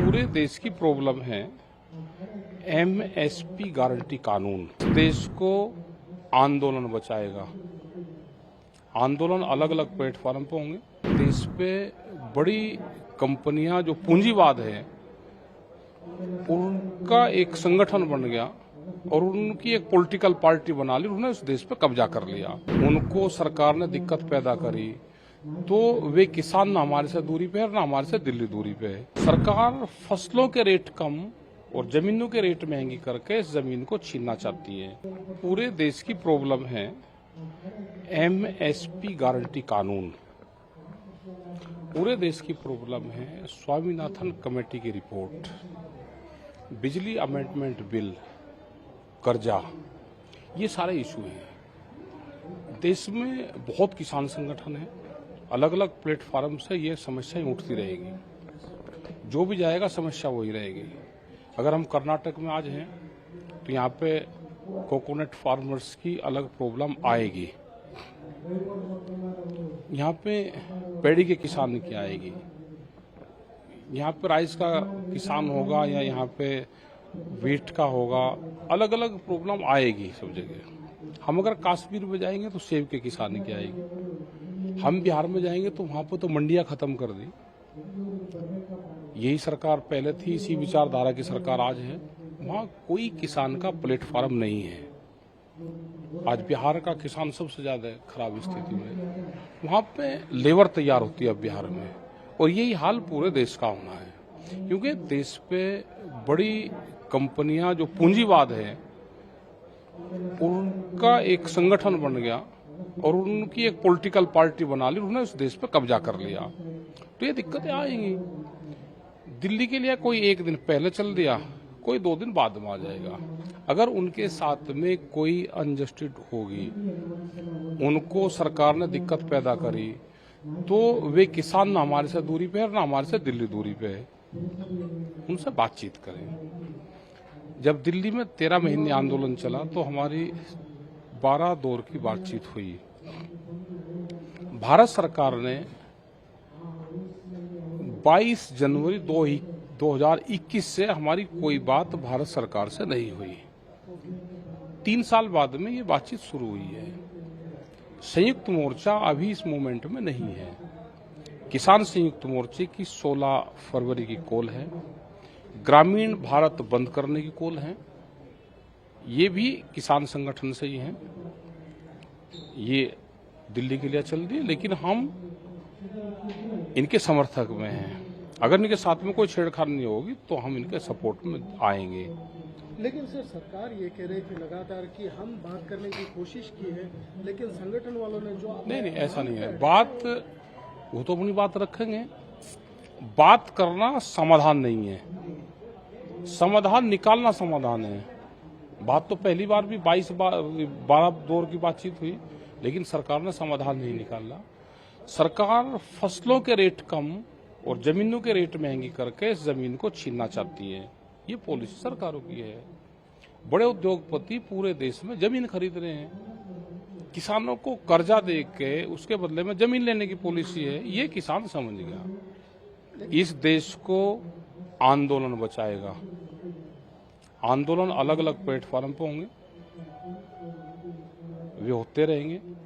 पूरे देश की प्रॉब्लम है एमएसपी गारंटी कानून। देश को आंदोलन बचाएगा। आंदोलन अलग अलग प्लेटफॉर्म पे होंगे। देश पे बड़ी कंपनियां जो पूंजीवाद है उनका एक संगठन बन गया और उनकी एक पॉलिटिकल पार्टी बना ली। उन्होंने उस देश पे कब्जा कर लिया। उनको सरकार ने दिक्कत पैदा करी तो वे किसान ना हमारे से दूरी पे है ना हमारे से दिल्ली दूरी पे है। सरकार फसलों के रेट कम और जमीनों के रेट महंगी करके इस जमीन को छीनना चाहती है। पूरे देश की प्रॉब्लम है एमएसपी गारंटी कानून। पूरे देश की प्रॉब्लम है स्वामीनाथन कमेटी की रिपोर्ट, बिजली अमेंडमेंट बिल, कर्जा, ये सारे इशू हैं। देश में बहुत किसान संगठन है, अलग अलग प्लेटफॉर्म से ये समस्याएं उठती रहेगी। जो भी जाएगा समस्या वही रहेगी। अगर हम कर्नाटक में आज हैं तो यहाँ पे कोकोनट फार्मर्स की अलग प्रॉब्लम आएगी। यहाँ पे पैडी के किसान की आएगी। यहाँ पे राइस का किसान होगा या यहाँ पे वीट का होगा, अलग अलग प्रॉब्लम आएगी सब जगह। हम अगर कश्मीर में जाएंगे तो सेब के किसान की आएगी। हम बिहार में जाएंगे तो वहां पर तो मंडियां खत्म कर दी। यही सरकार पहले थी, इसी विचारधारा की सरकार आज है। वहां कोई किसान का प्लेटफॉर्म नहीं है। आज बिहार का किसान सबसे ज्यादा खराब स्थिति में, वहां पे लेबर तैयार होती है अब बिहार में। और यही हाल पूरे देश का होना है, क्योंकि देश पे बड़ी कंपनियां जो पूंजीवाद है उनका एक संगठन बन गया और उनकी एक पॉलिटिकल पार्टी बना ली। उन्होंने उस देश पे कब्जा कर लिया तो ये दिक्कतें आएंगी। दिल्ली के लिए कोई एक दिन पहले चल दिया, कोई 2 दिन बाद में आ जाएगा। अगर उनके साथ में कोई अनजस्टिस होगी, उनको सरकार ने दिक्कत पैदा करी तो वे किसान ना हमारे से दूरी पे है ना हमारे से दिल्ली दूरी पे है। उनसे बातचीत करें। जब दिल्ली में 13 महीने आंदोलन चला तो हमारी 12 दौर की बातचीत हुई। भारत सरकार ने 22 जनवरी 2021 से हमारी कोई बात भारत सरकार से नहीं हुई। 3 साल बाद में ये बातचीत शुरू हुई है। संयुक्त मोर्चा अभी इस मूवमेंट में नहीं है। किसान संयुक्त मोर्चे की 16 फरवरी की कॉल है। ग्रामीण भारत बंद करने की कॉल है। ये भी किसान संगठन से ही है। ये दिल्ली के लिए चल रही है, लेकिन हम इनके समर्थक में हैं। अगर इनके साथ में कोई छेड़छाड़ नहीं होगी तो हम इनके सपोर्ट में आएंगे। लेकिन सर, सरकार ये कह रही थी लगातार कि हम बात करने की कोशिश की है, लेकिन संगठन वालों ने जो नहीं, ऐसा नहीं है। बात वो तो अपनी बात रखेंगे। बात करना समाधान नहीं है, समाधान निकालना समाधान है। बात तो पहली बार भी 12 दौर की बातचीत हुई, लेकिन सरकार ने समाधान नहीं निकाला। सरकार फसलों के रेट कम और जमीनों के रेट महंगी करके इस जमीन को छीनना चाहती है। ये पॉलिसी सरकारों की है। बड़े उद्योगपति पूरे देश में जमीन खरीद रहे हैं। किसानों को कर्जा दे के उसके बदले में जमीन लेने की पॉलिसी है। ये किसान समझ गया। इस देश को आंदोलन बचाएगा। आंदोलन अलग अलग प्लेटफॉर्म पे होंगे, वे होते रहेंगे।